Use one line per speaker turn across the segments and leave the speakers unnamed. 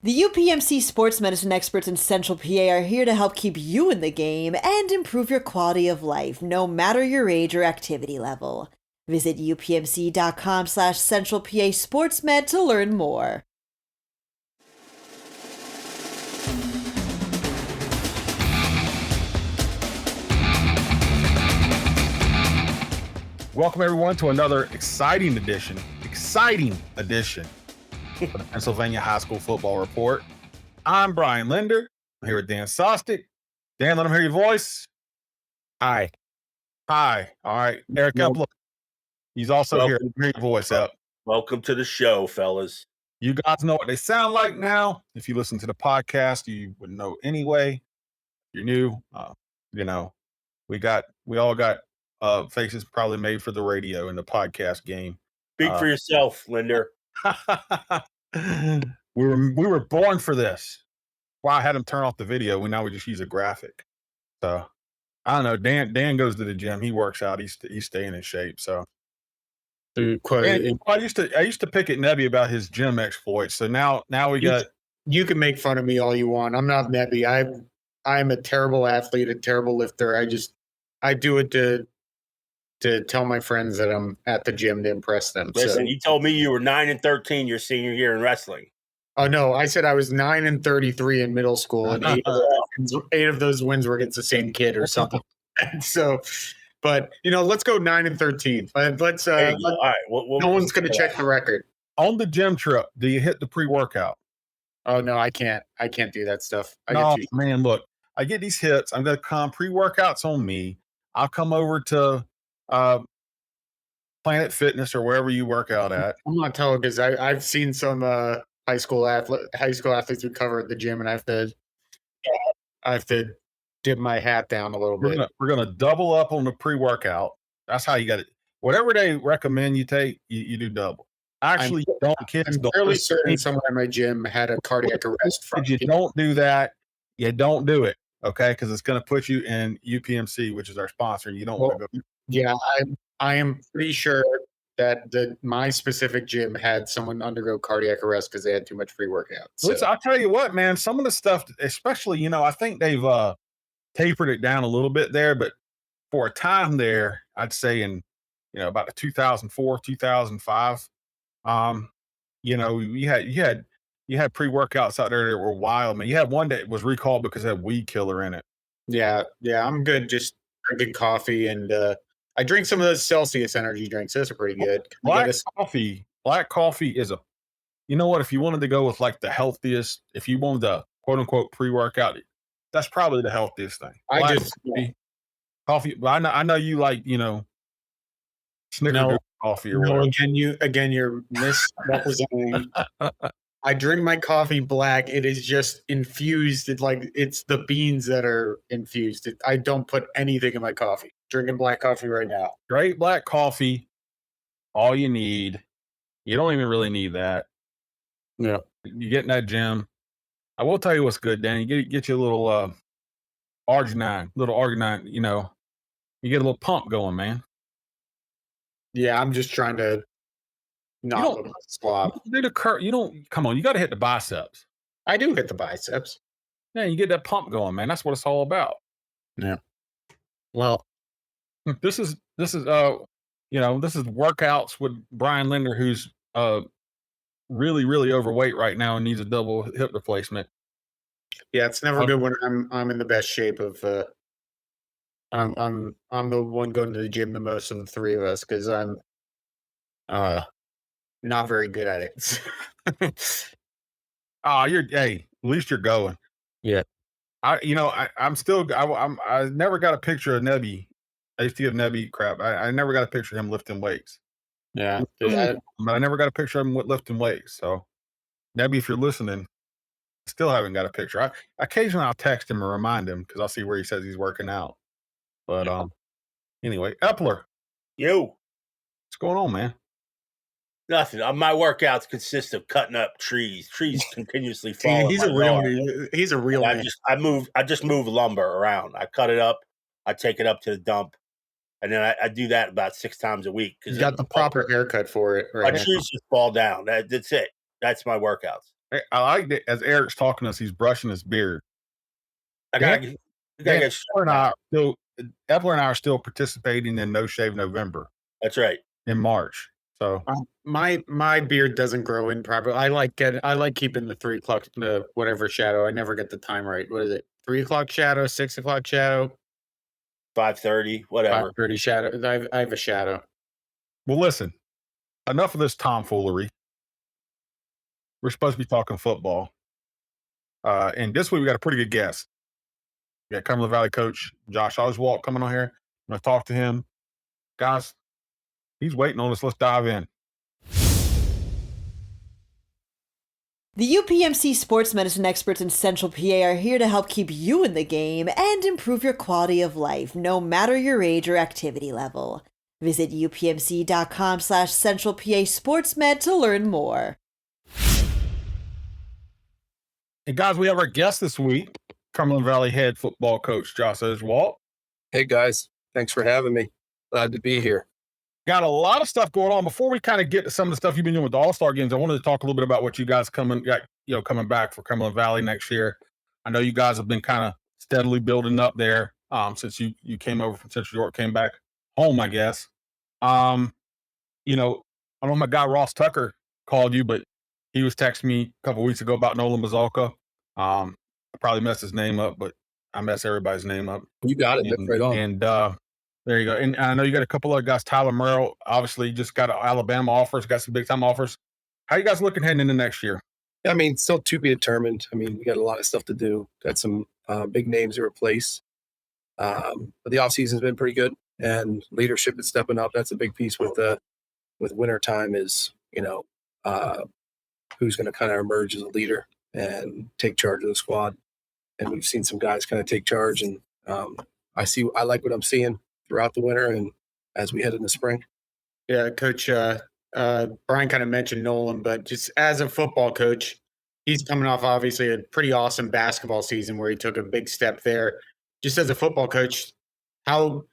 The UPMC sports medicine experts in Central PA are here to help keep you in the game and improve your quality of life, no matter your age or activity level. Visit upmc.com/Central PA SportsMed to learn more.
Welcome, everyone, to another exciting edition of the Pennsylvania High School Football Report. I'm Brian Linder. I'm here with Dan Sostek. Dan, let him hear your voice.
Hi.
All right. Eric Epler. He's also here. Hear your voice up.
Welcome to the show, fellas.
You guys know what they sound like now. If you listen to the podcast, you would know anyway. If you're new, we all got faces probably made for the radio and the podcast game.
Speak for yourself, Linder.
we were born for this. Well, I had him turn off the video. Now we just use a graphic. So I don't know. Dan goes to the gym. He works out. He's staying in shape. So I used to pick at Nebby about his gym exploits. So now we got.
You can make fun of me all you want. I'm not Nebby. I'm a terrible athlete, a terrible lifter. I do it to tell my friends that I'm at the gym to impress them.
Listen, you told me you were 9-13 your senior year in wrestling.
Oh no, I said I was 9-33 in middle school, and 8 of those wins were against the same kid or something. So, but let's go 9-13. Let's. All
right,
no one's going to check the record.
On the gym trip, do you hit the pre-workout?
Oh no, I can't. I can't do that stuff.
Man, look, I get these hits. I'm going to come pre-workouts on me. I'll come over to Planet Fitness or wherever you work out at.
I'm not telling because I've seen some high school athletes who cover at the gym, and I have to dip my hat down a little bit.
We're gonna double up on the pre-workout. That's how you got it. Whatever they recommend you take, you do double. Actually, I'm
fairly certain someone at my gym had a cardiac arrest.
If you don't do that, you don't do it. Okay, because it's going to put you in UPMC, which is our sponsor. You don't want to go.
Yeah, I am pretty sure that my specific gym had someone undergo cardiac arrest because they had too much pre-workout. So.
Listen, I'll tell you what, man. Some of the stuff, especially, I think they've tapered it down a little bit there, but for a time there, I'd say in about the 2004, 2005, you had pre-workouts out there that were wild, man. You had one that was recalled because it had weed killer in it.
Yeah, I'm good just drinking coffee, and I drink some of those Celsius energy drinks. Those are pretty good.
Black coffee is if you wanted to go with like the healthiest, if you wanted to quote unquote pre-workout, that's probably the healthiest thing. Coffee. But I know you like, Snickers coffee or whatever.
You're misrepresenting. I drink my coffee black. It is just infused. It's the beans that are infused. I don't put anything in my coffee. Drinking black coffee right now.
Great black coffee. All you need. You don't even really need that.
Yeah.
You get in that gym. I will tell you what's good, Danny. Get you a little arginine. You get a little pump going, man.
Yeah, I'm just trying to not swap.
Come on, you got to hit the biceps.
I do hit the biceps.
Yeah, you get that pump going, man. That's what it's all about.
Yeah. Well,
this is workouts with Brian Linder, who's really, really overweight right now and needs a double hip replacement.
Yeah, it's never good when I'm in the best shape of I'm the one going to the gym the most of the three of us because I'm not very good at it.
At least you're going.
Yeah.
I never got a picture of Nebby. I used to give Nebby crap. I never got a picture of him lifting weights.
Yeah.
But I never got a picture of him lifting weights. So Nebby, if you're listening, still haven't got a picture. Occasionally I'll text him and remind him because I'll see where he says he's working out. But anyway, Epler.
Yo.
What's going on, man?
Nothing. My workouts consist of cutting up trees. Trees continuously fall.
He's a real man.
I just move lumber around. I cut it up. I take it up to the dump, and then I do that about 6 times a week.
You got the proper haircut for it.
Right. My trees just fall down. That's it. That's my workouts.
I like that as Eric's talking to us, he's brushing his beard.
I
Dan,
gotta, you gotta
Dan
get
Epler and I are still participating in No Shave November
That's right.
in March. So
My beard doesn't grow in properly. I like keeping the 3 o'clock whatever shadow. I never get the time right. What is it? 3 o'clock shadow, 6 o'clock shadow,
5:30, whatever.
5:30 shadow. I have a shadow.
well, listen. Enough of this tomfoolery. We're supposed to be talking football. And this week we got a pretty good guest. We got Cumberland Valley coach Josh Oswalt coming on here. I'm going to talk to him. Guys, he's waiting on us. Let's dive in.
The UPMC sports medicine experts in Central PA are here to help keep you in the game and improve your quality of life, no matter your age or activity level. Visit upmc.com/Central PA SportsMed to learn more.
And guys, we have our guest this week, Cumberland Valley head football coach Josh Oswalt.
Hey guys, thanks for having me. Glad to be here.
Got a lot of stuff going on. Before we kind of get to some of the stuff you've been doing with the All-Star games, I wanted to talk a little bit about what you guys coming back for Cumberland Valley next year. I know you guys have been kind of steadily building up there since you came over from Central York, came back home, I guess. I don't know if my guy Ross Tucker called you, but he was texting me a couple weeks ago about Nolan Mazalka. I probably messed his name up, but I mess everybody's name up.
You got it. That's right on.
And there you go. And I know you got a couple other guys. Tyler Merill, obviously, just got Alabama offers, got some big-time offers. How you guys looking heading into next year?
I mean, still to be determined. I mean, we got a lot of stuff to do. Got some big names to replace. But the offseason's been pretty good, and leadership is stepping up. That's a big piece with winter time is, who's going to kind of emerge as a leader and take charge of the squad. And we've seen some guys kind of take charge, and I like what I'm seeing throughout the winter and as we head into spring.
Yeah, Coach Brian kind of mentioned Nolan, but just as a football coach, he's coming off obviously a pretty awesome basketball season where he took a big step there. Just as a football coach, how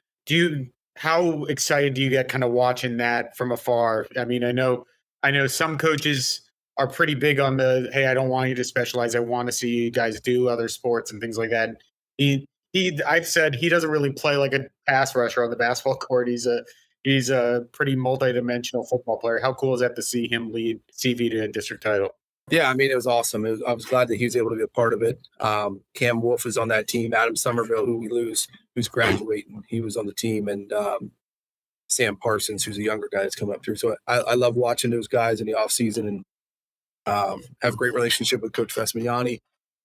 excited do you get kind of watching that from afar? I mean, I know some coaches are pretty big on the, hey, I don't want you to specialize. I want to see you guys do other sports and things like that. I've said he doesn't really play like a pass rusher on the basketball court. He's a pretty multidimensional football player. How cool is that to see him lead CV to a district title?
Yeah, I mean, it was awesome. I was glad that he was able to be a part of it. Cam Wolf is on that team. Adam Somerville, who we lose, who's graduating, he was on the team. And Sam Parsons, who's a younger guy that's coming up through. So I love watching those guys in the offseason and have a great relationship with Coach Vesmiani.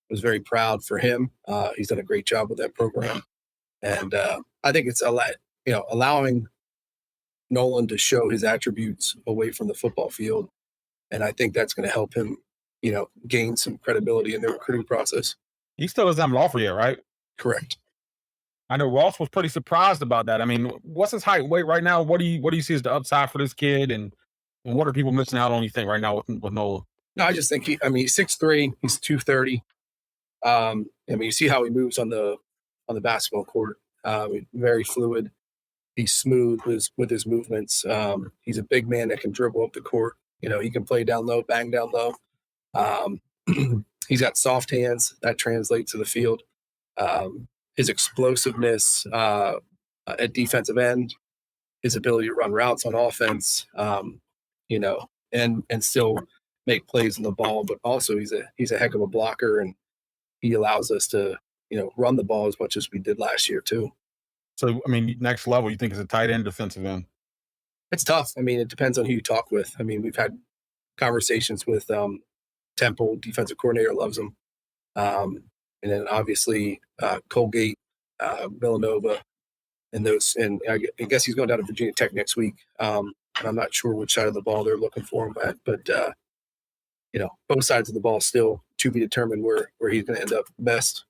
Was very proud for him. He's done a great job with that program. And I think it's allowing Nolan to show his attributes away from the football field. And I think that's going to help him, gain some credibility in the recruiting process.
He still doesn't have an offer yet, right?
Correct.
I know Ross was pretty surprised about that. I mean, what's his height, weight right now? What do you see as the upside for this kid? And what are people missing out on, you think, right now with Nolan?
No, I just think he's 6'3", he's 230. I mean, you see how he moves on the basketball court. Very fluid. He's smooth with his movements. He's a big man that can dribble up the court. He can play down low, bang down low. He's got soft hands that translates to the field. His explosiveness at defensive end, his ability to run routes on offense, and still make plays on the ball. But also he's a heck of a blocker, and he allows us to run the ball as much as we did last year too.
So, I mean, next level, you think is a tight end, defensive end?
It's tough. I mean, it depends on who you talk with. I mean, we've had conversations with Temple, defensive coordinator, loves him. And then obviously Colgate, Villanova, and those. And I guess he's going down to Virginia Tech next week. And I'm not sure which side of the ball they're looking for him at. But, both sides of the ball still to be determined where he's going to end up best.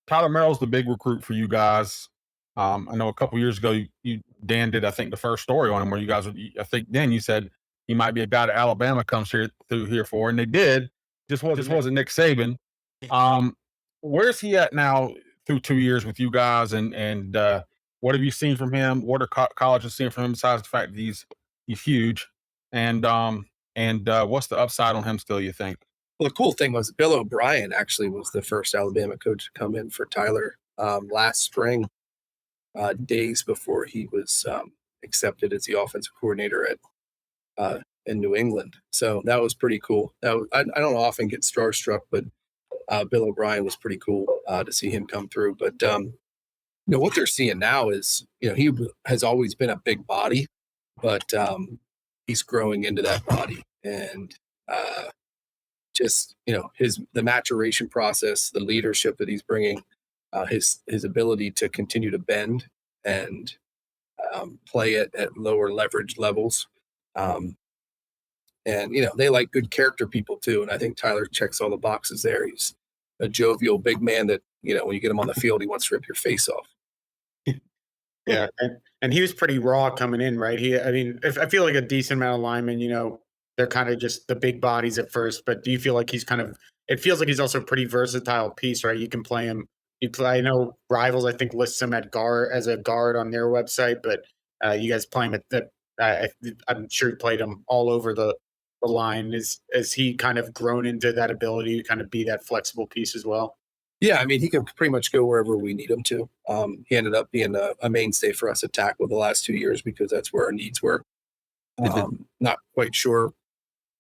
Tyler Merrill's the big recruit for you guys. I know a couple years ago, Dan did, I think, the first story on him where you guys, I think then you said he might be a guy that Alabama comes through here for, and they did. Just wasn't Nick Saban. Where's he at now through 2 years with you guys, and what have you seen from him? What are colleges seeing from him besides the fact that he's huge? And And what's the upside on him still, you think?
Well, the cool thing was Bill O'Brien actually was the first Alabama coach to come in for Tyler last spring, days before he was accepted as the offensive coordinator at in New England. So that was pretty cool. I don't often get starstruck, but Bill O'Brien was pretty cool to see him come through. But what they're seeing now is, he has always been a big body, but he's growing into that body, and just the maturation process, the leadership that he's bringing, his ability to continue to bend and play at lower leverage levels. And they like good character people too, and I think Tyler checks all the boxes there. He's a jovial big man that when you get him on the field, he wants to rip your face off.
Yeah, and he was pretty raw coming in, right? I feel like a decent amount of linemen, they're kind of just the big bodies at first, but do you feel like it feels like he's also a pretty versatile piece, right? You can play him. I know Rivals, I think, lists him at guard as a guard on their website, but you guys play him I'm sure he played him all over the line. Is he kind of grown into that ability to kind of be that flexible piece as well?
Yeah, I mean, he can pretty much go wherever we need him to. He ended up being a mainstay for us at tackle the last 2 years because that's where our needs were. Not quite sure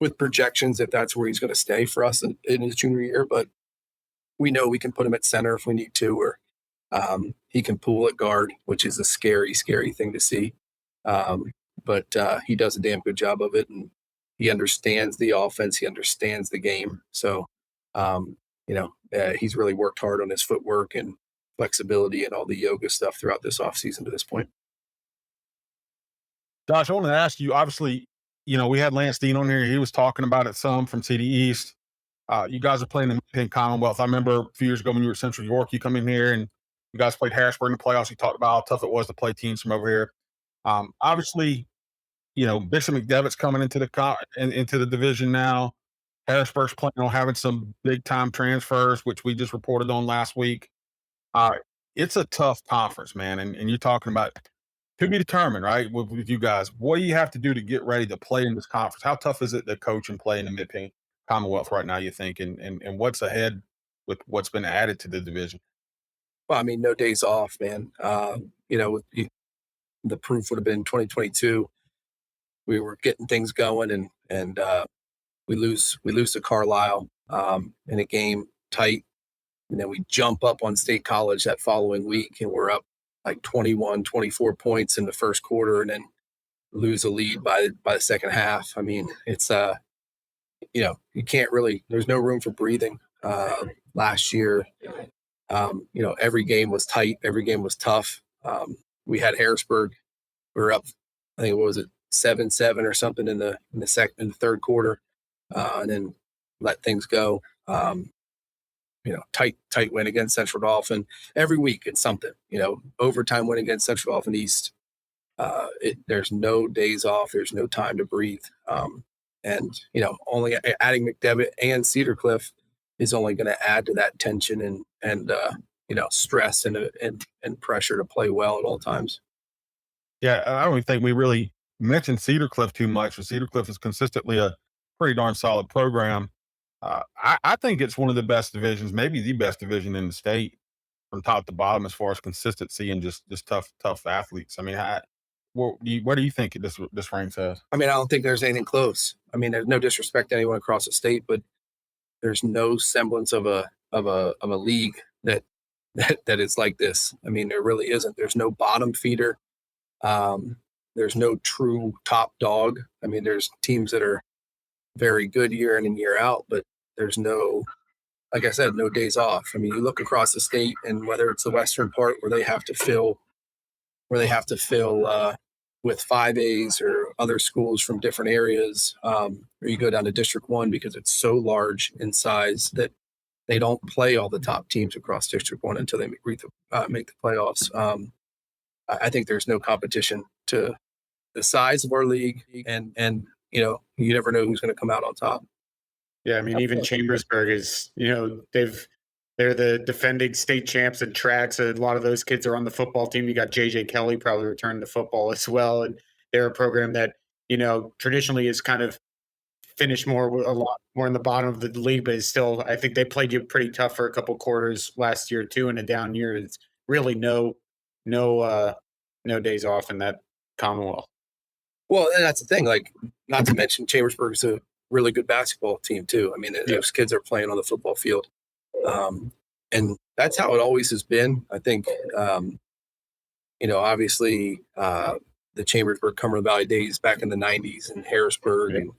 with projections if that's where he's going to stay for us in his junior year, but we know we can put him at center if we need to, or he can pull at guard, which is a scary, scary thing to see. But he does a damn good job of it, and he understands the offense. He understands the game. So, he's really worked hard on his footwork and flexibility and all the yoga stuff throughout this offseason to this point.
Josh, I want to ask you, obviously, we had Lance Dean on here. He was talking about it some from CD East. You guys are playing the MidPenn Commonwealth. I remember a few years ago when you were at Central York, you come in here and you guys played Harrisburg in the playoffs. You talked about how tough it was to play teams from over here. Obviously, Bishop McDevitt's coming into the division now. Harrisburg's planning on having some big time transfers, which we just reported on last week. It's a tough conference, man. And you're talking about to be determined, right? With you guys, what do you have to do to get ready to play in this conference? How tough is it to coach and play in the MidPenn Commonwealth right now, you think? And what's ahead with what's been added to the division?
Well, I mean, no days off, man. The proof would have been 2022. We were getting things going, and we lose to Carlisle in a game tight, and then we jump up on State College that following week, and we're up like 21, 24 points in the first quarter, and then lose a lead by the second half. I mean, it's you can't really. There's no room for breathing. Last year, every game was tight, every game was tough. We had Harrisburg. We were up, I think, what was it, 7-7 or something in the third quarter, and then let things go. Tight win against Central Dauphin. Every week it's something. Overtime win against Central Dauphin East. There's no days off. There's no time to breathe. And only adding McDevitt and Cedar Cliff is only going to add to that tension and stress and pressure to play well at all times.
Yeah, I don't even think we really mentioned Cedar Cliff too much. But Cedar Cliff is consistently a pretty darn solid program. I think it's one of the best divisions, maybe the best division in the state, from top to bottom as far as consistency and just tough athletes. I mean, where do you think this ranks as?
I mean, I don't think there's anything close. I mean, there's no disrespect to anyone across the state, but there's no semblance of a league that is like this. I mean, there really isn't. There's no bottom feeder. There's no true top dog. I mean, there's teams that are very good year in and year out, but there's no, like I said, no days off. I mean, you look across the state, and whether it's the western part where they have to fill with 5As or other schools from different areas, or you go down to District 1 because it's so large in size that they don't play all the top teams across District 1 until they make the playoffs. I think there's no competition to the size of our league, and you never know who's going to come out on top.
Yeah, I mean, even Chambersburg is, they're the defending state champs in tracks. A lot of those kids are on the football team. You got JJ Kelly probably returned to football as well, and they're a program that traditionally is kind of finished a lot more in the bottom of the league, but it's still, I think they played you pretty tough for a couple quarters last year too. In a down year, it's really no days off in that Commonwealth.
Well, and that's the thing. Like, not to mention, Chambersburg's a really good basketball team too. I mean, those kids are playing on the football field, and that's how it always has been. I think, obviously, the Chambersburg Cumberland Valley days back in the '90s and Harrisburg, and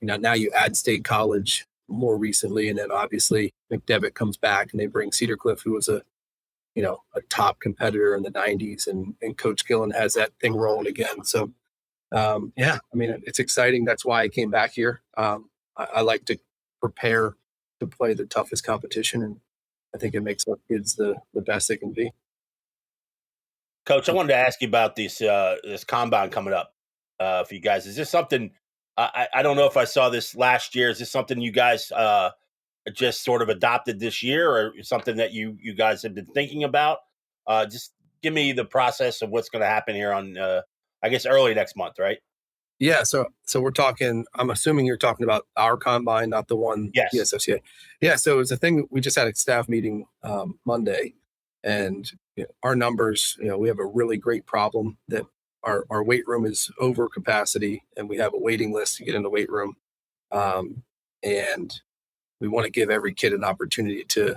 now you add State College more recently, and then obviously McDevitt comes back, and they bring Cedar Cliff, who was a top competitor in the '90s, and Coach Gillen has that thing rolling again. So. I mean, it's exciting. That's why I came back here. I like to prepare to play the toughest competition, and I think it makes our kids the best they can be.
Coach, I wanted to ask you about this combine coming up for you guys. Is this something? I don't know if I saw this last year. Is this something you guys just sort of adopted this year, or something that you guys have been thinking about? Just give me the process of what's going to happen here on. I guess early next month, right?
Yeah. So we're talking, I'm assuming you're talking about our combine, not the one.
Yes.
PSFCA. Yeah. So it's a thing. We just had a staff meeting Monday, and our numbers, we have a really great problem that our weight room is over capacity, and we have a waiting list to get in the weight room. And we want to give every kid an opportunity to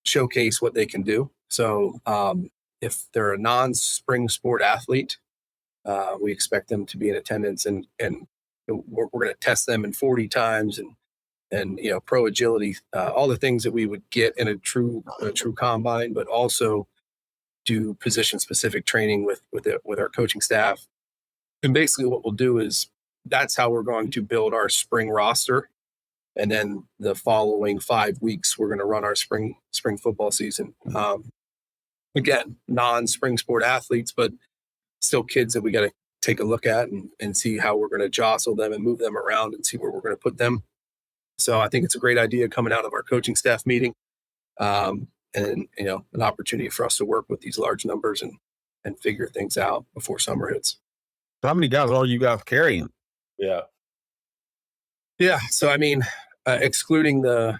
showcase what they can do. So if they're a non-spring sport athlete, we expect them to be in attendance, and we're going to test them in 40 times and pro agility, all the things that we would get in a true combine, but also do position specific training with our coaching staff. And basically what we'll do is that's how we're going to build our spring roster. And then the following 5 weeks, we're going to run our spring football season. Again, non-spring sport athletes, but still kids that we got to take a look at and see how we're going to jostle them and move them around and see where we're going to put them. So I think it's a great idea coming out of our coaching staff meeting, and an opportunity for us to work with these large numbers and figure things out before summer hits.
So how many guys are you guys carrying?
Yeah.
So I mean, excluding the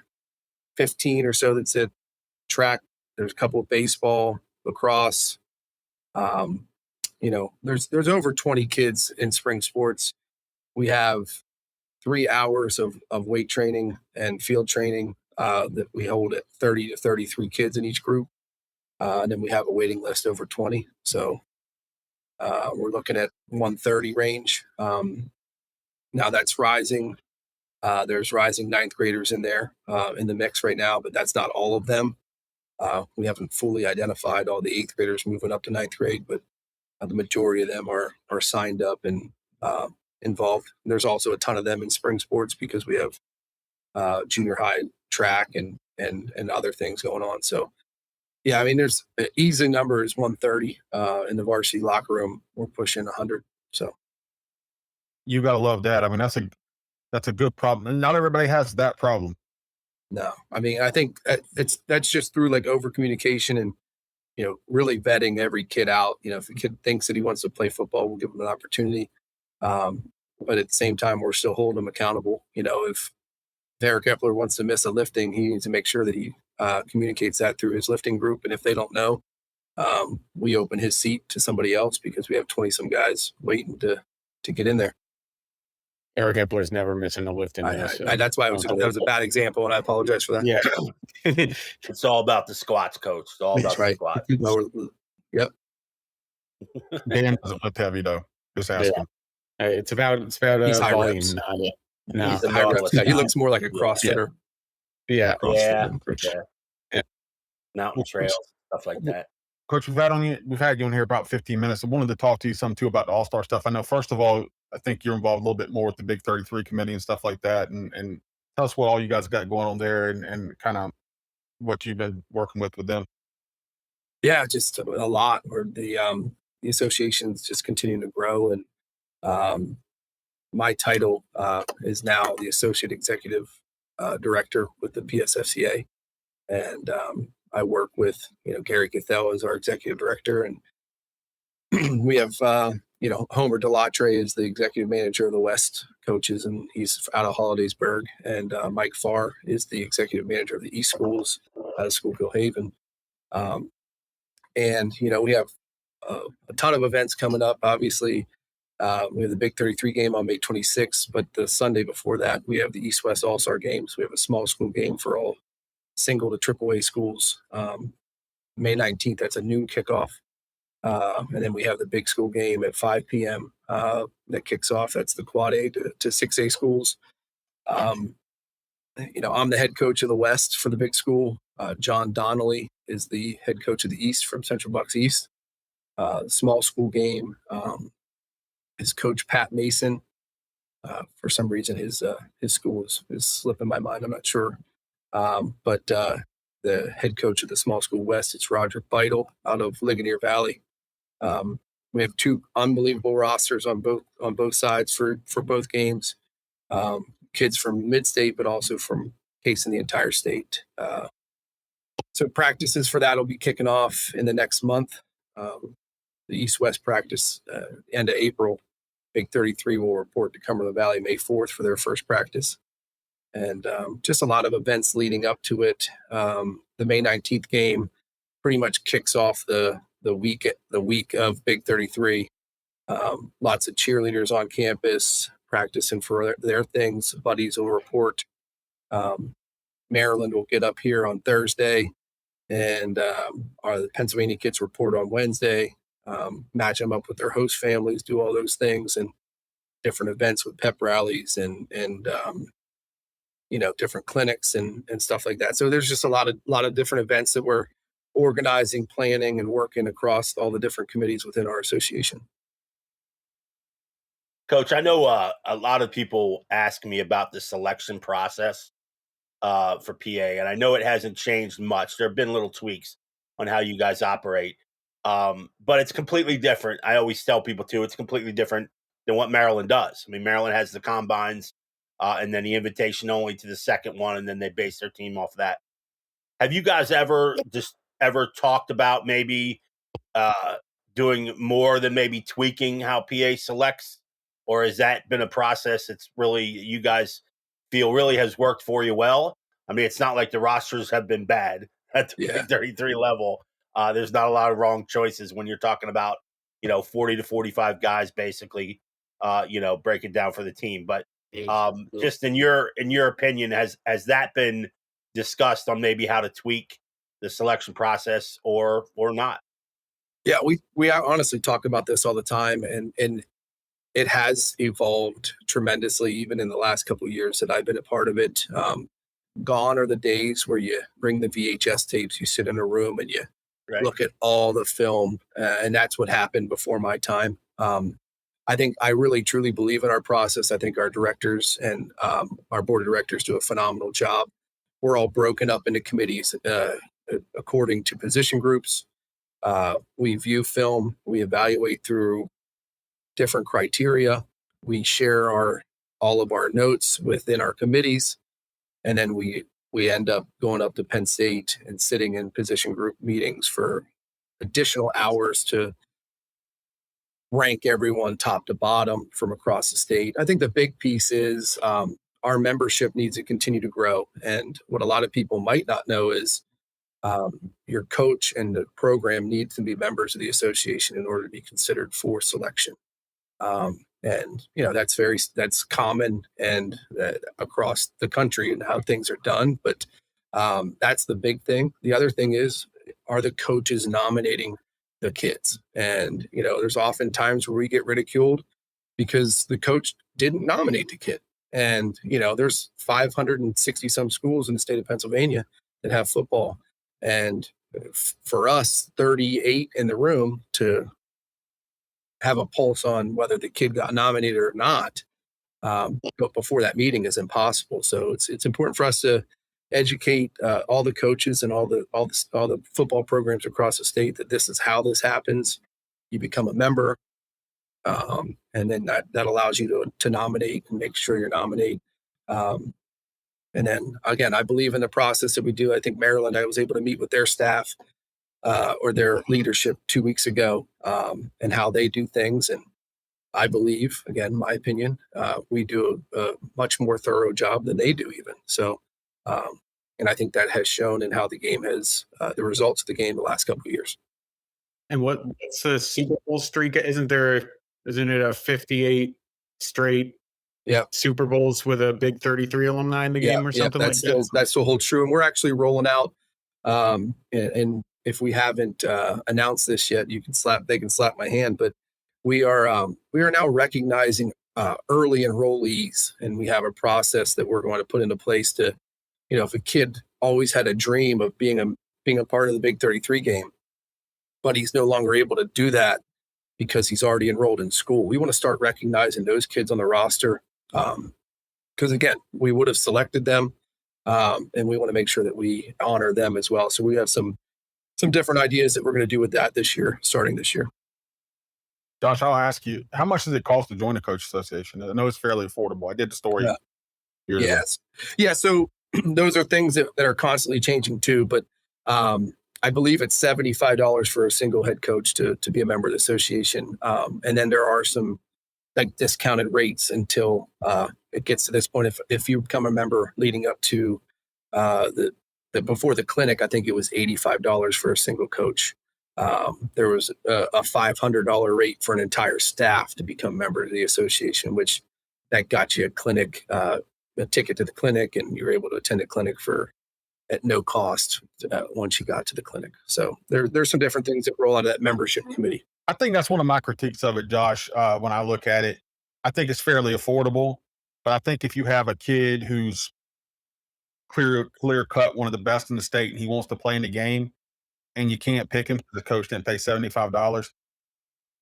15 or so that's at track, there's a couple of baseball, lacrosse. There's over 20 kids in spring sports. We have 3 hours of weight training and field training that we hold at 30 to 33 kids in each group. And then we have a waiting list over 20. So we're looking at 130 range. Now that's rising. There's rising ninth graders in there in the mix right now, but that's not all of them. We haven't fully identified all the eighth graders moving up to ninth grade, but the majority of them are signed up and involved. There's also a ton of them in spring sports because we have junior high track and other things going on. So, yeah, I mean, there's easy number is 130 in the varsity locker room. We're pushing 100. So
You gotta love that. I mean, that's a good problem, and not everybody has that problem.
no, I mean, I think that's just through like over communication and really vetting every kid out. If a kid thinks that he wants to play football, we'll give him an opportunity. But at the same time, we're still holding him accountable. If Eric Epler wants to miss a lifting, he needs to make sure that he communicates that through his lifting group. And if they don't know, we open his seat to somebody else because we have 20-some guys waiting to get in there.
Eric Epler is never missing a lift in this.
That's why that was a bad example, and I apologize for that.
Yeah.
It's all about the squats, coach. It's all about the squats.
Yep.
Dan doesn't lift heavy though. Just asking.
It's about
He's high
volume.
reps.
No.
He's a high reps guy. He looks more like a CrossFitter.
Yeah.
Mountain trails, stuff like that.
Coach, we've had you in here about 15 minutes. I wanted to talk to you some too about the All-Star stuff. I know, first of all, I think you're involved a little bit more with the Big 33 committee and stuff like that. And tell us what all you guys got going on there and kind of what you've been working with them.
Yeah, just a lot. Where the association's just continuing to grow, and my title is now the associate executive director with the PSFCA, and I work with Gary Cathell as our executive director, and we have Homer Delatre is the executive manager of the West coaches, and he's out of Hollidaysburg. And Mike Farr is the executive manager of the East Schools out of Schuylkill Haven. And, we have a ton of events coming up. Obviously, we have the Big 33 game on May 26th, but the Sunday before that, we have the East-West All-Star Games. We have a small school game for all single to AAA schools. May 19th, that's a noon kickoff. And then we have the big school game at 5 p.m. That kicks off. That's the Quad A to 6A schools. I'm the head coach of the West for the big school. John Donnelly is the head coach of the East from Central Bucks East. Small school game is Coach Pat Mason. For some reason, his school is slipping my mind. I'm not sure. But the head coach of the small school West, it's Roger Beidel out of Ligonier Valley. We have two unbelievable rosters on both sides for both games. Kids from mid-state, but also from Case in the entire state. So practices for that will be kicking off in the next month. The East-West practice end of April. Big 33 will report to Cumberland Valley May 4th for their first practice. And just a lot of events leading up to it. The May 19th game pretty much kicks off the week of Big 33. Lots of cheerleaders on campus practicing for their things. Buddies will report. Maryland will get up here on Thursday, and the Pennsylvania kids report on Wednesday. Match them up with their host families, do all those things, and different events with pep rallies and different clinics and stuff like that. So there's just a lot of different events that we're organizing, planning, and working across all the different committees within our association.
Coach, I know a lot of people ask me about the selection process for PA, and I know it hasn't changed much. There have been little tweaks on how you guys operate, but it's completely different. I always tell people, too, it's completely different than what Maryland does. I mean, Maryland has the combines and then the invitation only to the second one, and then they base their team off that. Have you guys ever talked about maybe doing more than maybe tweaking how PA selects? Or has that been a process that's really, you guys feel really has worked for you well? I mean, it's not like the rosters have been bad at the Big 33 level. There's not a lot of wrong choices when you're talking about, 40 to 45 guys basically, breaking down for the team. But just in your opinion, has that been discussed on maybe how to tweak the selection process or not?
Yeah, we honestly talk about this all the time, and it has evolved tremendously, even in the last couple of years that I've been a part of it. Gone are the days where you bring the VHS tapes, you sit in a room and you look at all the film, and that's what happened before my time. I think I really, truly believe in our process. I think our directors and our board of directors do a phenomenal job. We're all broken up into committees according to position groups. We view film, we evaluate through different criteria. We share all of our notes within our committees, and then we end up going up to Penn State and sitting in position group meetings for additional hours to rank everyone top to bottom from across the state. I think the big piece is our membership needs to continue to grow. And what a lot of people might not know is your coach and the program needs to be members of the association in order to be considered for selection. And that's common and across the country and how things are done. But that's the big thing. The other thing is, are the coaches nominating the kids? And, there's often times where we get ridiculed because the coach didn't nominate the kid. And, there's 560 some schools in the state of Pennsylvania that have football. And for us, 38 in the room to have a pulse on whether the kid got nominated or not, but before that meeting is impossible. So it's important for us to educate all the coaches and all the football programs across the state that this is how this happens. You become a member, and then that allows you to nominate and make sure you're nominated. And then again, I believe in the process that we do. I think Maryland, I was able to meet with their staff or their leadership 2 weeks ago, and how they do things. And I believe, again, my opinion, we do a much more thorough job than they do even. So, and I think that has shown in how the game has, the results of the game the last couple of years.
And what's the Super Bowl streak? Isn't it a 58 straight Super Bowls with a big 33 alumni in the game or something like that?
That still holds true. And we're actually rolling out, and if we haven't announced this yet, they can slap my hand, but we are now recognizing early enrollees, and we have a process that we're going to put into place to, if a kid always had a dream of being a part of the Big 33 game, but he's no longer able to do that because he's already enrolled in school, we want to start recognizing those kids on the roster, because again, we would have selected them, and we want to make sure that we honor them as well. So we have some different ideas that we're going to do with that starting this year.
Josh, I'll ask you, how much does it cost to join the Coach Association? I know it's fairly affordable. I did the story.
Yes. Yeah. So those are things that are constantly changing too. But I believe it's $75 for a single head coach to be a member of the association. And then there are some like discounted rates until it gets to this point. If you become a member leading up to before the clinic, I think it was $85 for a single coach. There was a $500 rate for an entire staff to become member of the association, which that got you a clinic, a ticket to the clinic, and you were able to attend a clinic at no cost once you got to the clinic. So there's some different things that roll out of that membership committee.
I think that's one of my critiques of it, Josh. When I look at it, I think it's fairly affordable, but I think if you have a kid who's clear cut, one of the best in the state, and he wants to play in the game, and you can't pick him because the coach didn't pay $75,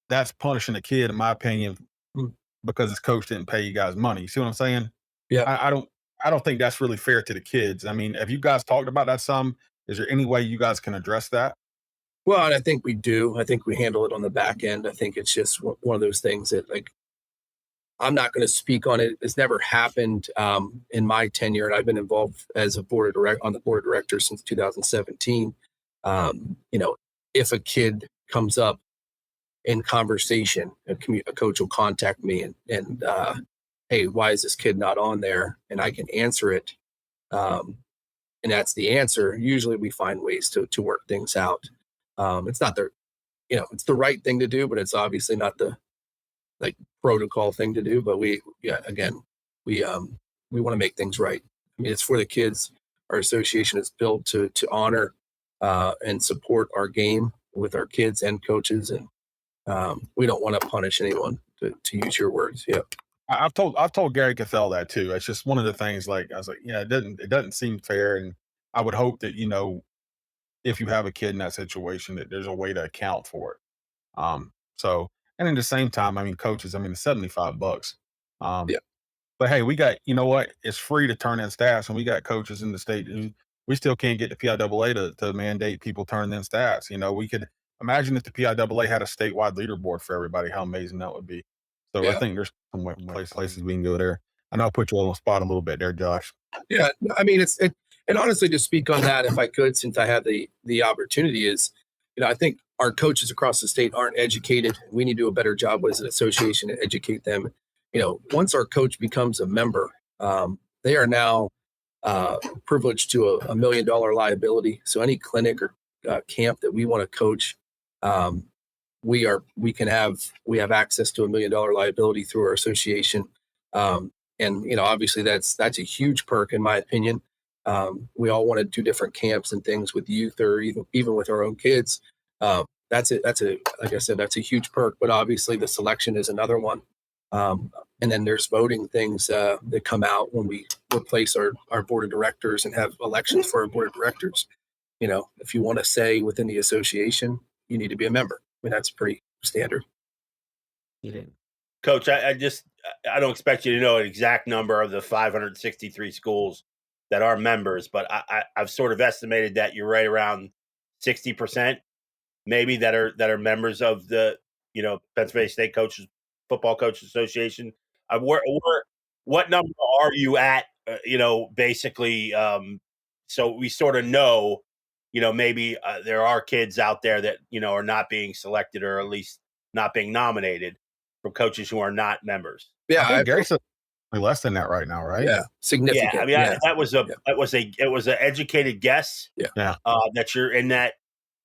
that's punishing a kid, in my opinion, because his coach didn't pay you guys money. You see what I'm saying?
Yeah.
I don't think that's really fair to the kids. I mean, have you guys talked about that some? Is there any way you guys can address that?
Well, and I think we do. I think we handle it on the back end. I think it's just one of those things that, like, I'm not going to speak on it. It's never happened in my tenure, and I've been involved as on the board of directors since 2017. If a kid comes up in conversation, a coach will contact me and hey, why is this kid not on there? And I can answer it. And that's the answer. Usually we find ways to work things out. It's not it's the right thing to do, but it's obviously not the protocol thing to do. But we want to make things right. I mean, it's for the kids. Our association is built to honor and support our game with our kids and coaches. And we don't want to punish anyone, to use your words. Yeah.
I've told Gary Cathell that too. It's just one of the things, like, I was like, yeah, it doesn't seem fair. And I would hope that, if you have a kid in that situation, that there's a way to account for it. And at the same time, I mean, coaches, I mean, it's $75. But hey, we got, it's free to turn in stats, and we got coaches in the state who we still can't get the PIAA to mandate people turn in stats. We could imagine if the PIAA had a statewide leaderboard for everybody, how amazing that would be. So I think there's some places we can go there. I know I put you on the spot a little bit there, Josh.
Yeah, I mean, and honestly, to speak on that, if I could, since I have the opportunity, is, I think our coaches across the state aren't educated. We need to do a better job as an association to educate them. Once our coach becomes a member, they are now privileged to $1 million liability. So any clinic or camp that we want to coach, we have access to $1 million liability through our association. And obviously that's a huge perk, in my opinion. We all want to do different camps and things with youth, or even with our own kids. Like I said, that's a huge perk, but obviously the selection is another one. And then there's voting things that come out when we replace our board of directors and have elections for our board of directors. If you want to say within the association, you need to be a member. I mean, that's pretty standard.
Coach, I don't expect you to know an exact number of the 563 schools that are members, but I've sort of estimated that you're right around 60%, maybe, that are members of the Pennsylvania State Football Coaches Association. What number are you at? Basically, so we sort of know, maybe there are kids out there that are not being selected, or at least not being nominated. from coaches who are not members.
Yeah,
I think Gary said less than that right now, right?
yeah, significant.
Yeah, I mean, that was an educated guess.
Yeah.
That you're in that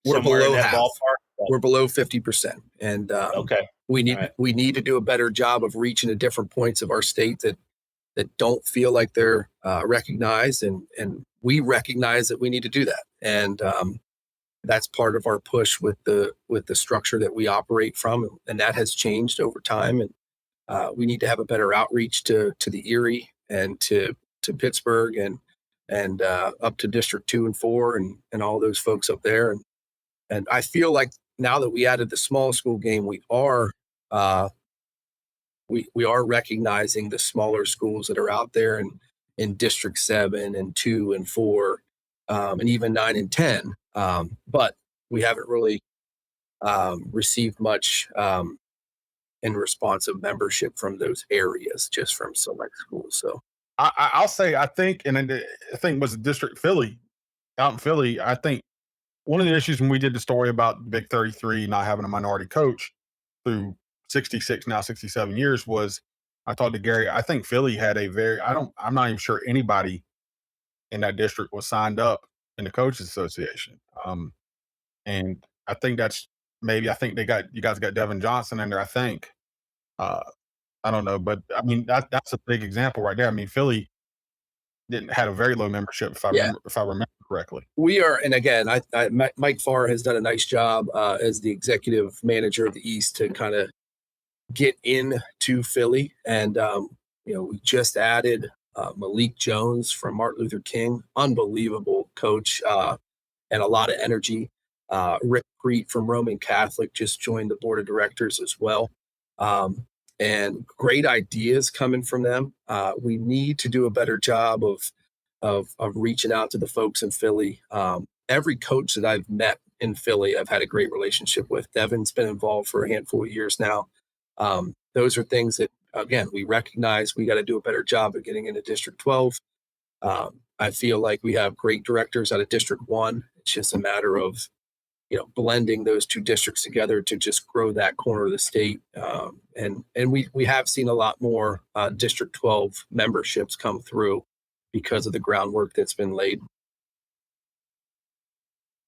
We're
somewhere in
below
that
half.
ballpark. But,
We're below 50%, and
okay,
we need
All right.
we need to do a better job of reaching to different points of our state that don't feel like they're recognized, and we recognize that we need to do that, and that's part of our push with the structure that we operate from, and that has changed over time, and we need to have a better outreach to the Erie and to Pittsburgh and up to District 2 and 4 and all those folks up there, and I feel like now that we added the small school game, we are recognizing the smaller schools that are out there in District 7 and 2 and 4, and even 9 and 10. But we haven't really received much in response of membership from those areas, just from select schools. So
I'll say, I think it was District Philly, out in Philly. I think one of the issues when we did the story about Big 33 not having a minority coach through 66, now 67 years was, I talked to Gary, I think Philly had I'm not even sure anybody in that district was signed up in the Coaches Association. And I think I think you guys got Devin Johnson in there, I think. I don't know, but I mean, that's a big example right there. I mean, Philly had a very low membership, if I remember correctly.
we are, and again, Mike Farr has done a nice job as the executive manager of the East to kind of get into Philly, and we just added Malik Jones from Martin Luther King, unbelievable coach, and a lot of energy. Rick Preet from Roman Catholic just joined the board of directors as well. And great ideas coming from them. We need to do a better job of reaching out to the folks in Philly. Every coach that I've met in Philly, I've had a great relationship with. Devin's been involved for a handful of years now. Those are things that, again, we recognize we got to do a better job of getting into District 12. I feel like we have great directors out of District 1. It's just a matter of blending those two districts together to just grow that corner of the state. And we have seen a lot more District 12 memberships come through because of the groundwork that's been laid.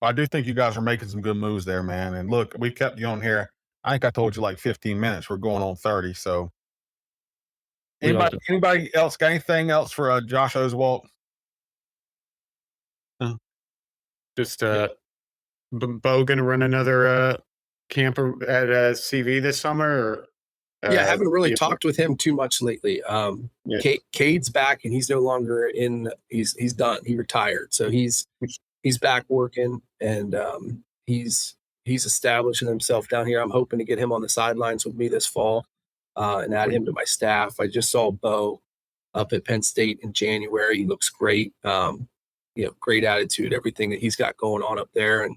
I do think you guys are making some good moves there, man. And look, we kept you on here. I think I told you like 15 minutes. We're going on 30. So anybody else got anything else for Josh Oswalt?
Just Bo gonna run another camp at CV this summer? Or,
I haven't really talked with him too much lately. Cade's back, and he's no longer in. He's done. He retired, so he's back working, and he's establishing himself down here. I'm hoping to get him on the sidelines with me this fall and add him to my staff. I just saw Bo up at Penn State in January. He looks great. Great attitude, everything that he's got going on up there, and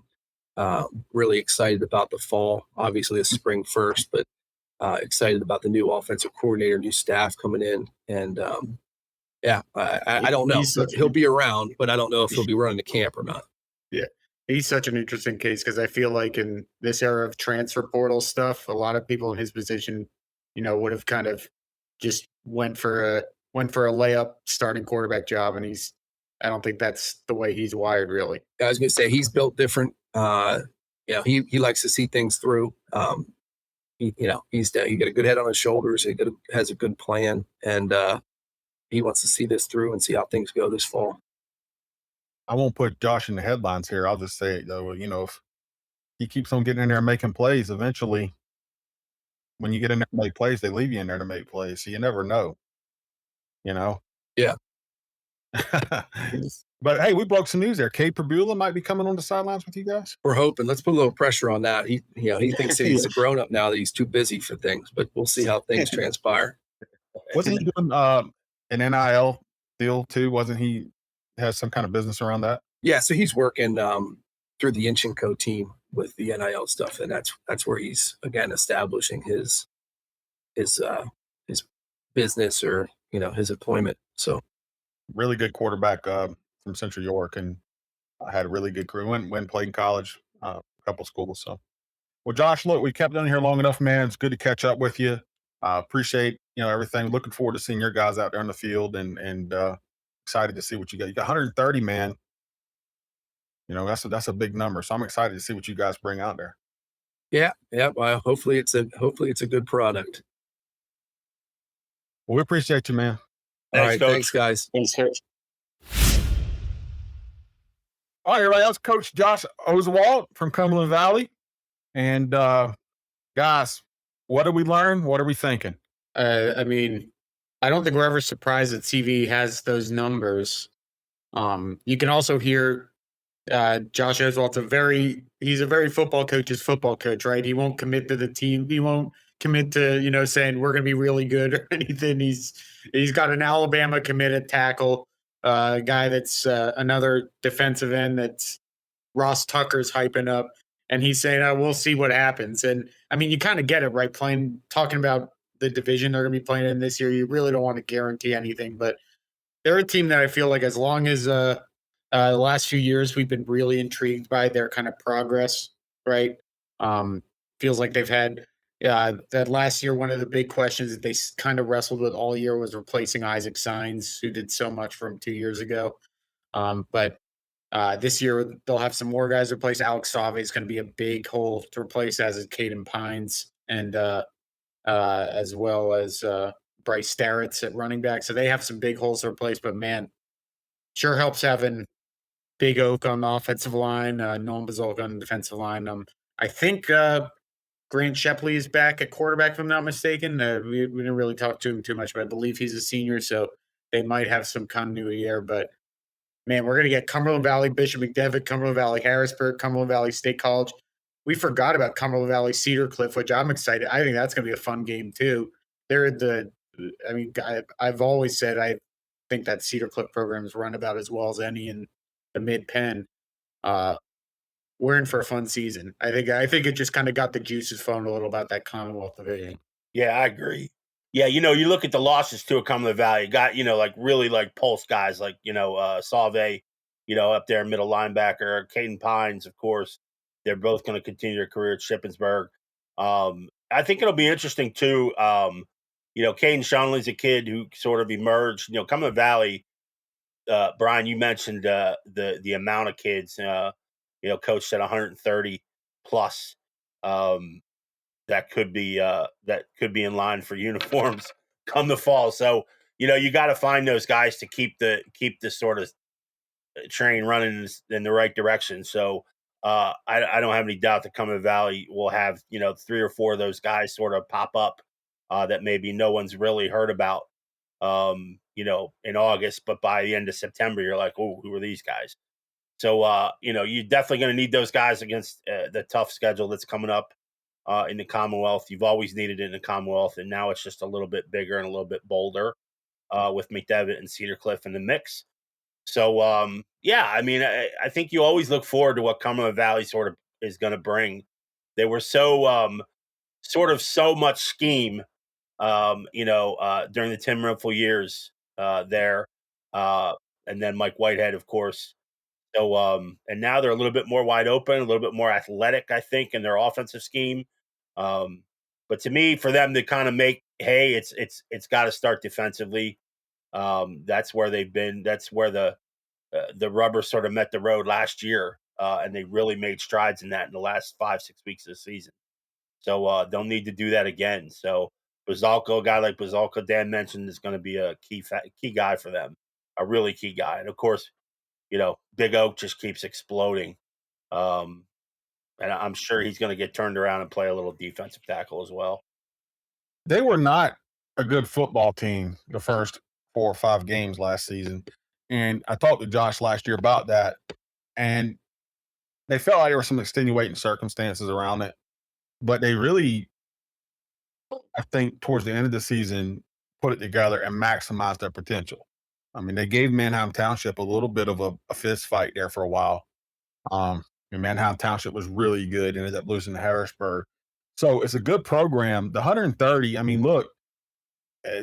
really excited about the fall. Obviously, it's spring first, but excited about the new offensive coordinator, new staff coming in, and I don't know. He'll be around, but I don't know if he'll be running the camp or not.
Yeah, he's such an interesting case because I feel like in this era of transfer portal stuff, a lot of people in his position, would have kind of just went for a layup starting quarterback job, and I don't think that's the way he's wired, really.
I was going to say he's built different. He likes to see things through. He got a good head on his shoulders. He has a good plan, and he wants to see this through and see how things go this fall.
I won't put Josh in the headlines here. I'll just say it though. If he keeps on getting in there and making plays, eventually, when you get in there and make plays, they leave you in there to make plays. So you never know.
Yeah.
But hey, we broke some news there. Cade Perbula might be coming on the sidelines with you guys.
We're hoping. Let's put a little pressure on that. He thinks that he's a grown up now, that he's too busy for things, but we'll see how things transpire.
Wasn't he doing an NIL deal too? Wasn't he has some kind of business around that?
Yeah, so he's working through the Inch & Co team with the NIL stuff, and that's where he's again establishing his business or his employment. So
really good quarterback from Central York, and I had a really good career. Went and played in college, a couple schools. So, well, Josh, look, we kept on here long enough, man. It's good to catch up with you. Appreciate everything. Looking forward to seeing your guys out there in the field, and excited to see what you got. You got 130, man. That's a big number. So I'm excited to see what you guys bring out there.
Yeah. Well, hopefully it's a good product.
Well, we appreciate you, man.
All
Thanks,
right,
Coach.
thanks, guys.
Thanks, Coach.
All right, everybody else, Coach Josh Oswalt from Cumberland Valley. And guys, what did we learn? What are we thinking?
I mean, I don't think we're ever surprised that CV has those numbers. You can also hear Josh Oswalt's he's a very football coach, right? He won't commit to the team. He won't commit to, saying we're going to be really good or anything. He's got an Alabama committed tackle, guy that's another defensive end that's Ross Tucker's hyping up. And he's saying, we'll see what happens. And I mean, you kind of get it, right? Talking about the division they're going to be playing in this year, you really don't want to guarantee anything. But they're a team that I feel like as long as the last few years, we've been really intrigued by their kind of progress, right? Feels like they've had that last year, one of the big questions that they kind of wrestled with all year was replacing Isaac Sines, who did so much for him 2 years ago. But this year, they'll have some more guys to replace. Alex Save is going to be a big hole to replace, as is Caden Pines, and as well as Bryce Starretts at running back. So they have some big holes to replace. But, man, sure helps having Big Oak on the offensive line, Noam Bazolka on the defensive line. I think Grant Shepley is back at quarterback, if I'm not mistaken. We didn't really talk to him too much, but I believe he's a senior, so they might have some continuity there. But, man, we're going to get Cumberland Valley, Bishop McDevitt, Cumberland Valley, Harrisburg, Cumberland Valley State College. We forgot about Cumberland Valley, Cedar Cliff, which I'm excited. I think that's going to be a fun game, too. I've always said I think that Cedar Cliff program is run about as well as any in the MidPenn. We're in for a fun season. I think it just kind of got the juices flowing a little about that Commonwealth division.
Yeah, I agree. Yeah, you look at the losses to a Cumberland Valley. You got, really pulse guys like, Save, up there, middle linebacker, Caden Pines, of course. They're both going to continue their career at Shippensburg. I think it'll be interesting too. Caden Shonley's a kid who sort of emerged. Cumberland Valley, Brian, you mentioned the amount of kids, coach said 130 plus. That could be in line for uniforms come the fall. So, you got to find those guys to keep the sort of train running in the right direction. So I don't have any doubt that Cumberland Valley will have, 3 or 4 of those guys sort of pop up that maybe no one's really heard about, in August, but by the end of September, you're like, oh, who are these guys? So, you're definitely going to need those guys against the tough schedule that's coming up in the Commonwealth. You've always needed it in the Commonwealth, and now it's just a little bit bigger and a little bit bolder with McDevitt and Cedar Cliff in the mix. So, I think you always look forward to what Cumberland Valley sort of is going to bring. They were so much scheme, during the Tim Riffle years there, and then Mike Whitehead, of course. So, and now they're a little bit more wide open, a little bit more athletic, I think, in their offensive scheme. But to me, for them to kind of make hay, it's got to start defensively. That's where they've been. That's where the rubber sort of met the road last year, and they really made strides in that in the last 5-6 weeks of the season. So they'll need to do that again. So Bazalka, a guy like Bazalka, Dan mentioned, is going to be a key guy for them, a really key guy. And of course, Big Oak just keeps exploding. And I'm sure he's going to get turned around and play a little defensive tackle as well.
They were not a good football team the first 4 or 5 games last season. And I talked to Josh last year about that. And they felt like there were some extenuating circumstances around it. But they really, I think, towards the end of the season, put it together and maximized their potential. I mean, they gave Manheim Township a little bit of a fist fight there for a while. And Manheim Township was really good and ended up losing to Harrisburg. So it's a good program. The 130, I mean, look,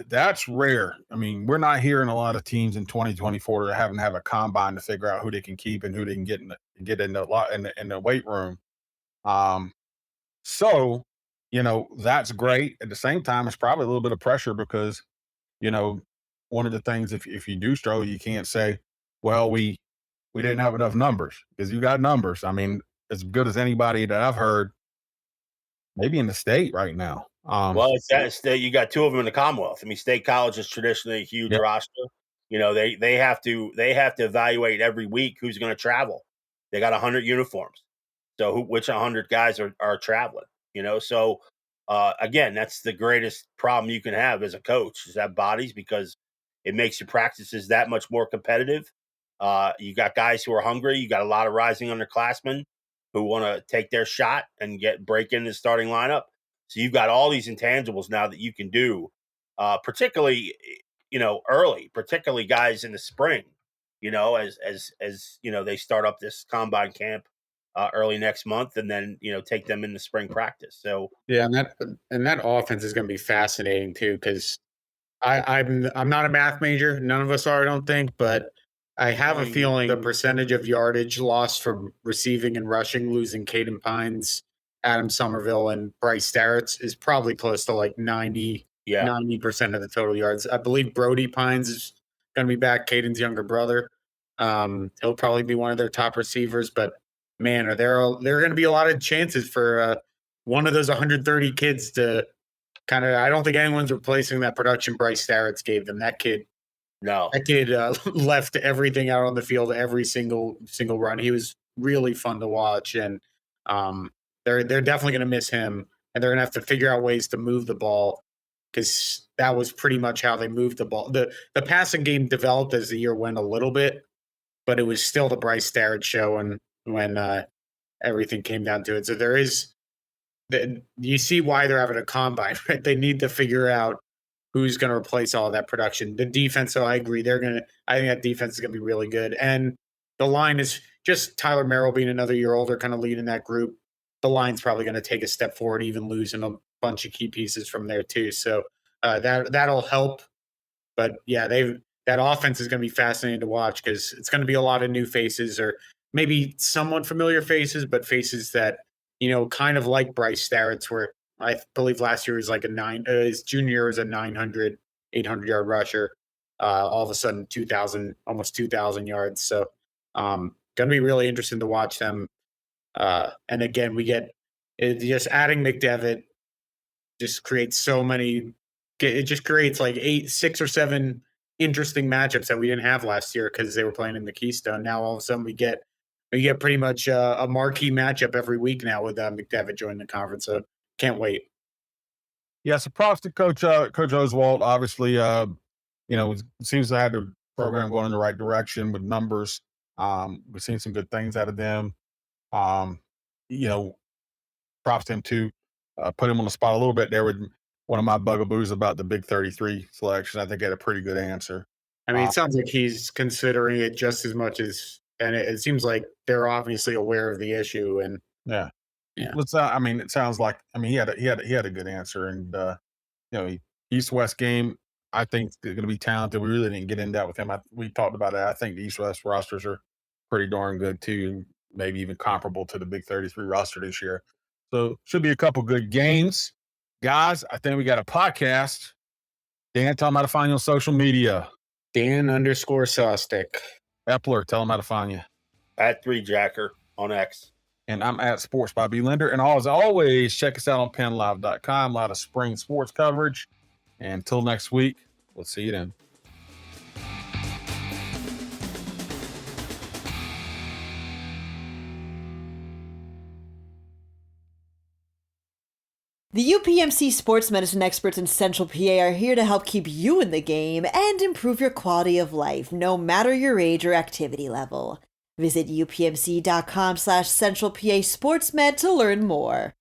that's rare. I mean, we're not hearing a lot of teams in 2024 that are having to have a combine to figure out who they can keep and who they can get in the weight room. So, that's great. At the same time, it's probably a little bit of pressure because, one of the things, if you do struggle, you can't say, well, we didn't have enough numbers, because you got numbers. I mean, as good as anybody that I've heard, maybe in the state right now.
Well, you got two of them in the Commonwealth. I mean, State College is traditionally a huge
Yeah.
roster. They have to evaluate every week who's going to travel. They got 100 uniforms, so which 100 guys are traveling? So again, that's the greatest problem you can have as a coach, is have bodies, because it makes your practices that much more competitive. You got guys who are hungry. You got a lot of rising underclassmen who want to take their shot and break into the starting lineup. So you've got all these intangibles now that you can do, particularly, early, particularly guys in the spring, as they start up this combine camp early next month, and then, take them into spring practice. So
Yeah, and that offense is going to be fascinating too, because I'm not a math major. None of us are, I don't think, but I have a feeling the percentage of yardage lost from receiving and rushing, losing Caden Pines, Adam Somerville, and Bryce Starretts, is probably close to like 90% of the total yards. I believe Brody Pines is going to be back, Caden's younger brother. He'll probably be one of their top receivers, but man, there are going to be a lot of chances for one of those 130 kids to I don't think anyone's replacing that production Bryce Starretts gave them. That kid left everything out on the field every single run. He was really fun to watch, and they're definitely going to miss him, and they're going to have to figure out ways to move the ball, because that was pretty much how they moved the ball. The passing game developed as the year went a little bit, but it was still the Bryce Starretts show, and when everything came down to it. So you see why they're having a combine, right? They need to figure out who's going to replace all of that production. The defense, so I agree, I think that defense is going to be really good. And the line is just Tyler Merill being another year older, kind of leading that group. The line's probably going to take a step forward, even losing a bunch of key pieces from there too. So that'll help. But yeah, that offense is going to be fascinating to watch, because it's going to be a lot of new faces, or maybe somewhat familiar faces, but faces that, kind of like Bryce Starretts, where I believe last year was like his junior year was a 900, 800-yard rusher. All of a sudden, almost 2,000 yards. So going to be really interesting to watch them. And again, just adding McDevitt just creates it just creates like 6 or 7 interesting matchups that we didn't have last year, because they were playing in the Keystone. Now all of a sudden we get pretty much a marquee matchup every week now with McDevitt joining the conference. So can't wait.
Yeah, so props to Coach Oswalt. Obviously, it seems to have the program going in the right direction with numbers. We've seen some good things out of them. Props to him too. Put him on the spot a little bit there with one of my bugaboos about the Big 33 selection. I think he had a pretty good answer.
I mean, it sounds like he's considering it just as much as, and it seems like they're obviously aware of the issue. And
yeah.
Yeah.
It sounds like, he had a good answer, and East-West game, I think they're going to be talented. We really didn't get into that with him. We talked about that. I think the East-West rosters are pretty darn good too, maybe even comparable to the Big 33 roster this year. So should be a couple good games. Guys, I think we got a podcast. Dan, tell them how to find you on social media.
Dan_Sostek.
Epler, tell them how to find you.
At 3Jacker on X.
And I'm at Sports by B. Linder. And as always, check us out on PennLive.com. A lot of spring sports coverage. And until next week, we'll see you then.
The UPMC sports medicine experts in Central PA are here to help keep you in the game and improve your quality of life, no matter your age or activity level. Visit upmc.com/Central PA SportsMed to learn more.